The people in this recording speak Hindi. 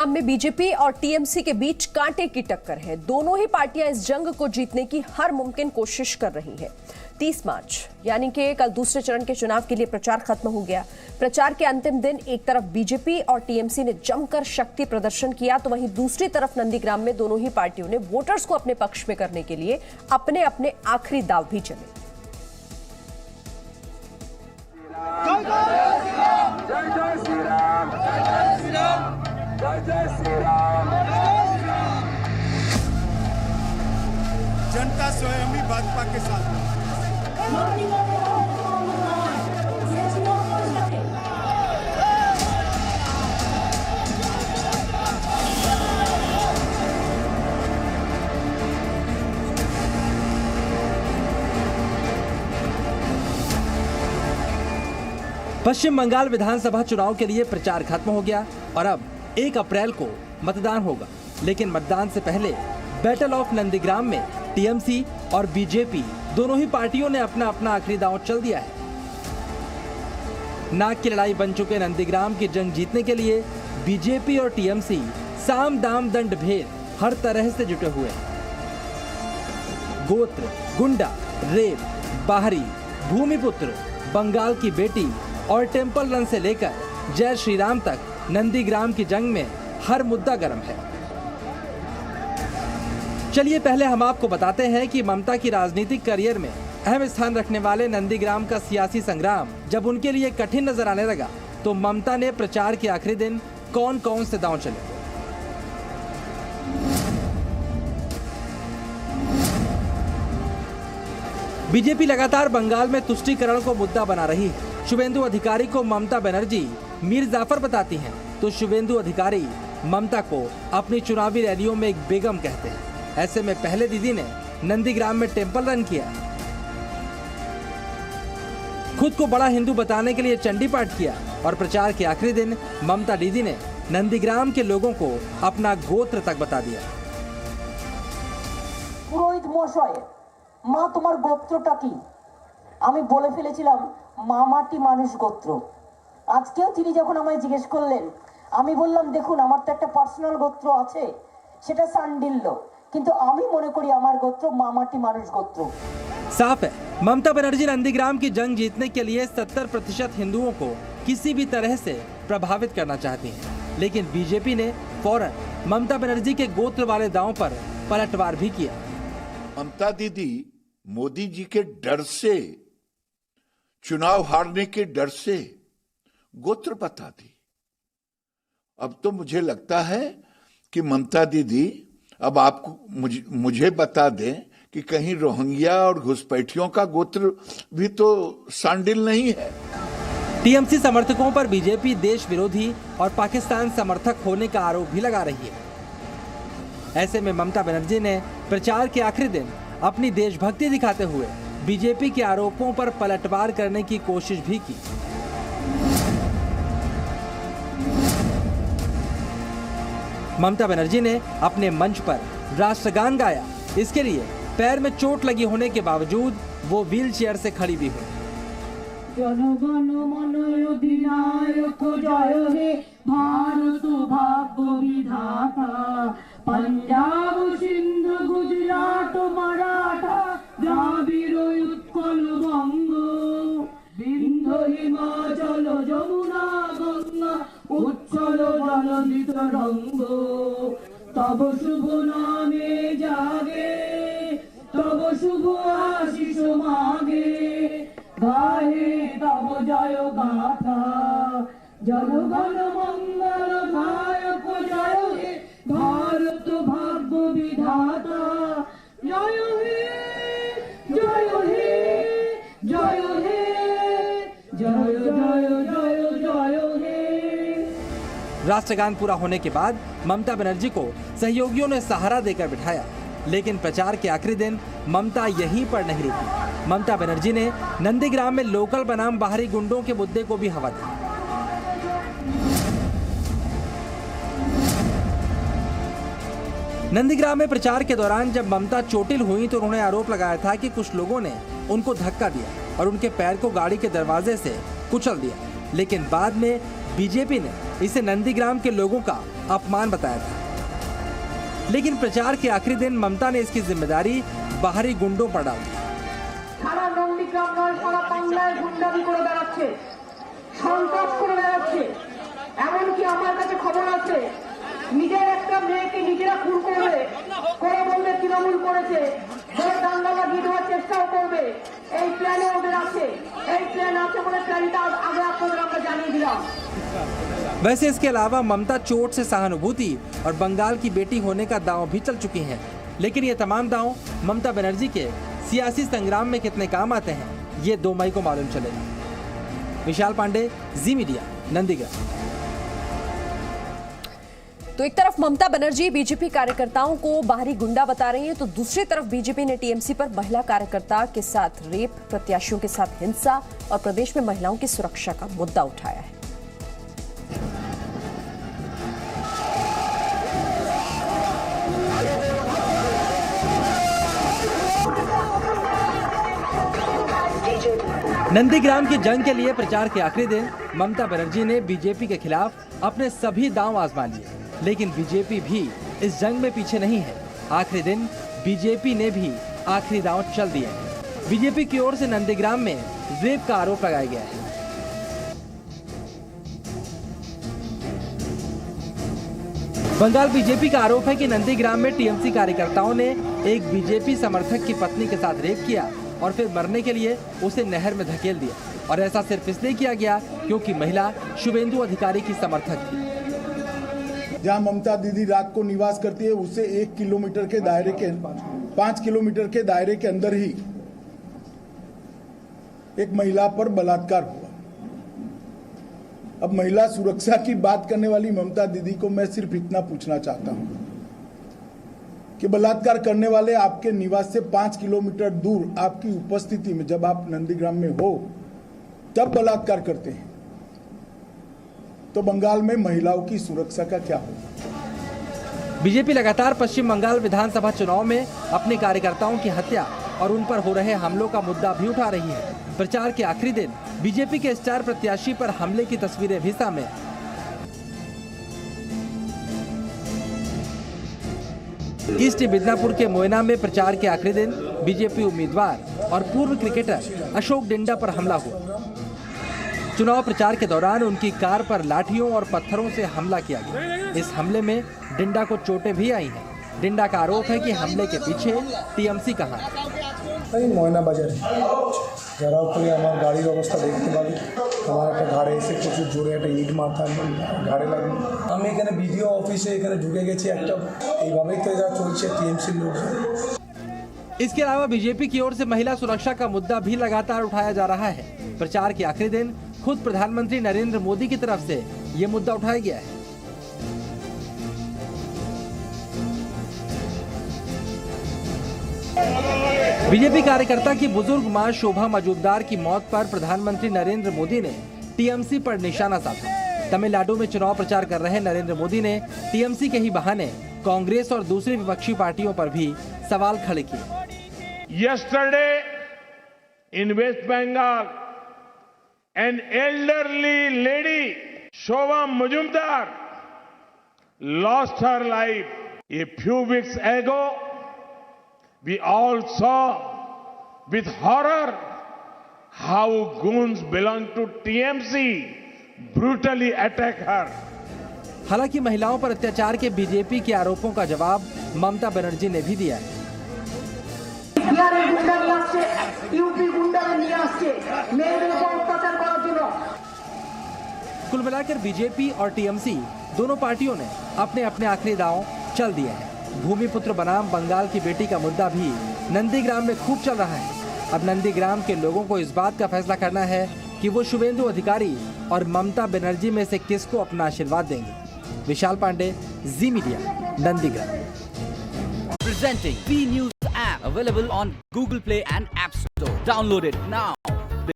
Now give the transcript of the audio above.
में बीजेपी और टीएमसी के बीच कांटे की टक्कर है। दोनों ही पार्टियां इस जंग को जीतने की हर मुमकिन कोशिश कर रही हैं। 30 मार्च यानी कि कल दूसरे चरण के चुनाव के लिए प्रचार खत्म हो गया। प्रचार के अंतिम दिन एक तरफ बीजेपी और टीएमसी ने जमकर शक्ति प्रदर्शन किया, तो वहीं दूसरी तरफ नंदीग्राम में दोनों ही पार्टियों ने वोटर्स को अपने पक्ष में करने के लिए अपने अपने आखिरी दांव भी चले। जनता स्वयं ही भाजपा के साथ है। पश्चिम बंगाल विधानसभा चुनाव के लिए प्रचार खत्म हो गया और अब 1 अप्रैल को मतदान होगा। लेकिन मतदान से पहले बैटल ऑफ नंदीग्राम में टीएमसी और बीजेपी दोनों ही पार्टियों ने अपना अपना आखिरी दांव चल दिया है। नाक की लड़ाई बन चुके नंदीग्राम की जंग जीतने के लिए बीजेपी और टीएमसी साम दाम दंड भेद हर तरह से जुटे हुए हैं। गोत्र, गुंडा, रेप, बाहरी, भूमिपुत्र, बंगाल की बेटी और टेंपल रन से लेकर जय श्री राम तक नंदीग्राम की जंग में हर मुद्दा गर्म है। चलिए पहले हम आपको बताते हैं कि ममता की राजनीतिक करियर में अहम स्थान रखने वाले नंदीग्राम का सियासी संग्राम जब उनके लिए कठिन नजर आने लगा तो ममता ने प्रचार के आखिरी दिन कौन कौन से दांव चले। बीजेपी लगातार बंगाल में तुष्टीकरण को मुद्दा बना रही है। शुभेंदु अधिकारी को ममता बनर्जी मीर जाफर बताती हैं, तो शुभेंदु अधिकारी ममता को अपनी चुनावी रैलियों में एक बेगम कहते हैं। ऐसे में पहले दीदी ने नंदीग्राम में टेंपल रन किया, खुद को बड़ा हिंदू बताने के लिए चंडी पाठ किया और प्रचार के आखिरी दिन ममता दीदी ने नंदीग्राम के लोगों को अपना गोत्र तक बता दिया। পুরোহিত মশাই, মা তোমার গোত্রটা কি? আমি বলে ফেলেছিলাম মা মাটি মানুষ গোত্র। আজকেও তিনি যখন আমায় জিজ্ঞেস করলেন, আমি বললাম দেখুন আমার তো একটা পার্সোনাল গোত্র আছে, সেটা সান্ডিল্য, কিন্তু আমি মনে করি আমার গোত্র মা মাটি মানুষ গোত্র। साफ है, ममता बनर्जी नंदीग्राम की जंग जीतने के लिए 70% हिंदुओं को किसी भी तरह से प्रभावित करना चाहती हैं। लेकिन बीजेपी ने फौरन ममता बनर्जी के गोत्र वाले दांव पर पलटवार भी किया। ममता दीदी मोदी जी के डर से, चुनाव हारने के डर से गोत्र बता दी। अब तो मुझे लगता है कि ममता दीदी अब आपको मुझे बता दें कि कहीं रोहिंग्या और घुसपैठियों का गोत्र भी तो सांडिल नहीं है। टीएमसी समर्थकों पर बीजेपी देश विरोधी और पाकिस्तान समर्थक होने का आरोप भी लगा रही है। ऐसे में ममता बनर्जी ने प्रचार के आखिरी दिन अपनी देशभक्ति दिखाते हुए बीजेपी के आरोपों पर पलटवार करने की कोशिश भी की। ममता बनर्जी ने अपने मंच पर राष्ट्रगान गाया। इसके लिए पैर में चोट लगी होने के बावजूद वो व्हीलचेयर से खड़ी भी हुई। জনগণ মন অধিনায়ক জয় হে ভারত ভাগ্য বিধাতা, पंजाब सिंध गुजरात मराठा द्राविड़ उत्कल बंग, बिंध्य हिमाचल যমুনা गंगा उच्छल जलनित रंग, तब शुभ नामे जागे तब शुभ आशीष मागे, गाहे तब जय गाथा जनगण मंगल गायक जय हे भारत भाग्य विधाता, जय हे जय हे जय हे जय जय जय जय हे। राष्ट्रगान पूरा होने के बाद ममता बनर्जी को सहयोगियों ने सहारा देकर बिठाया। लेकिन प्रचार के आखिरी दिन ममता यहीं पर नहीं रुकी। ममता बनर्जी ने नंदीग्राम में लोकल बनाम बाहरी गुंडों के मुद्दे को भी हवा दी। नंदीग्राम में प्रचार के दौरान जब ममता चोटिल हुई तो उन्होंने आरोप लगाया था कि कुछ लोगों ने उनको धक्का दिया और उनके पैर को गाड़ी के दरवाजे से कुचल दिया। लेकिन बाद में बीजेपी ने इसे नंदीग्राम के लोगों का अपमान बताया था। लेकिन प्रचार के आखिरी दिन ममता ने इसकी जिम्मेदारी बाहरी गुंडों पर डाल दी। সারা নন্দীগ্রাম নয় সারা বাংলায় গুন্ডামি করে বেড়াচ্ছে, সন্ত্রাস করে বেড়াচ্ছে। এমনকি আমার কাছে খবর আছে নিজের একটা মেয়েকে নিজেরা খুন করবে, করে বলবে তৃণমূল করেছে, ধরে দাঙ্গা লাগিয়ে দেওয়ার চেষ্টাও করবে। এই প্ল্যানে ওদের আছে, এই প্ল্যান আছে বলে প্ল্যানটা আগে আপনাদের আমরা জানিয়ে দিলাম। वैसे इसके अलावा ममता चोट से सहानुभूति और बंगाल की बेटी होने का दांव भी चल चुकी हैं। लेकिन ये तमाम दांव ममता बनर्जी के सियासी संग्राम में कितने काम आते हैं, ये 2 मई को मालूम चलेगा। विशाल पांडे, जी मीडिया, नंदीग्राम। तो एक तरफ ममता बनर्जी बीजेपी कार्यकर्ताओं को बाहरी गुंडा बता रही हैं, तो दूसरी तरफ बीजेपी ने टीएमसी पर महिला कार्यकर्ता के साथ रेप, प्रत्याशियों के साथ हिंसा और प्रदेश में महिलाओं की सुरक्षा का मुद्दा उठाया है। नंदीग्राम की जंग के लिए प्रचार के आखिरी दिन ममता बनर्जी ने बीजेपी के खिलाफ अपने सभी दांव आजमा लिए। लेकिन बीजेपी भी इस जंग में पीछे नहीं है। आखिरी दिन बीजेपी ने भी आखिरी दांव चल दिए हैं। बीजेपी की ओर से नंदीग्राम में रेप का आरोप लगाया गया है। बंगाल बीजेपी का आरोप है कि नंदीग्राम में टीएमसी कार्यकर्ताओं ने एक बीजेपी समर्थक की पत्नी के साथ रेप किया और फिर मरने के लिए उसे नहर में धकेल दिया। और ऐसा सिर्फ इसलिए किया गया क्योंकि महिला शुभेंदु अधिकारी की समर्थक थी। जहां ममता दीदी रात को निवास करती है उससे 1 किलोमीटर के दायरे के 5 किलोमीटर के दायरे के अंदर ही एक महिला पर बलात्कार हुआ। अब महिला सुरक्षा की बात करने वाली ममता दीदी को मैं सिर्फ इतना पूछना चाहता हूं कि बलात्कार करने वाले आपके निवास से 5 किलोमीटर दूर आपकी उपस्थिति में, जब आप नंदीग्राम में हो तब बलात्कार करते हैं, तो बंगाल में महिलाओं की सुरक्षा का क्या होगा? बीजेपी लगातार पश्चिम बंगाल विधानसभा चुनाव में अपने कार्यकर्ताओं की हत्या और उन पर हो रहे हमलों का मुद्दा भी उठा रही है। प्रचार के आखिरी दिन बीजेपी के स्टार प्रत्याशी पर हमले की तस्वीरें भी सामने। ईस्ट मिदनापुर के मोयना में प्रचार के आखिरी दिन बीजेपी उम्मीदवार और पूर्व क्रिकेटर अशोक डिंडा पर हमला हुआ। चुनाव प्रचार के दौरान उनकी कार पर लाठियों और पत्थरों से हमला किया गया। इस हमले में डिंडा को चोटें भी आई हैं। डिंडा का आरोप है कि हमले के पीछे टीएमसी का हाथ है। ময়না বাজারে যারা করে আমার গাড়ির অবস্থা দেখতে পারি, আমার একটা ঘাড়ে এসে প্রচুর জোরে একটা ইট মাথা ঘাড়ে লাগলো। আমি এখানে ভিডিও অফিসে এখানে ঢুকে গেছি, একটা এইভাবেই তো যা চলছে টিএমসির লোকজন। इसके अलावा बीजेपी की ओर से महिला सुरक्षा का मुद्दा भी लगातार उठाया जा रहा है। प्रचार के आखिरी दिन खुद प्रधानमंत्री नरेंद्र मोदी की तरफ से ये मुद्दा उठाया गया है। बीजेपी कार्यकर्ता की बुजुर्ग मां शोभा मजूमदार की मौत पर प्रधानमंत्री नरेंद्र मोदी ने टीएमसी पर निशाना साधा। तमिलनाडु में चुनाव प्रचार कर रहे नरेंद्र मोदी ने टीएमसी के ही बहाने कांग्रेस और दूसरी विपक्षी पार्टियों पर भी सवाल खड़े किए। Yesterday in West Bengal, an elderly lady, Shobha Majumdar, lost her life. A few weeks ago, we all saw with horror how goons belong to TMC brutally attack her. हालांकि महिलाओं पर अत्याचार के बीजेपी के आरोपों का जवाब ममता बनर्जी ने भी दिया है। कुल मिलाकर बीजेपी और टीएमसी दोनों पार्टियों ने अपने अपने आखिरी दांव चल दिए हैं। भूमिपुत्र बनाम बंगाल की बेटी का मुद्दा भी नंदीग्राम में खूब चल रहा है। अब नंदीग्राम के लोगों को इस बात का फैसला करना है कि वो शुभेंदु अधिकारी और ममता बनर्जी में से किसको अपना आशीर्वाद देंगे। Vishal Pandey, Zee media, Nandigram. Presenting B News app available on Google Play and App Store. Download it now.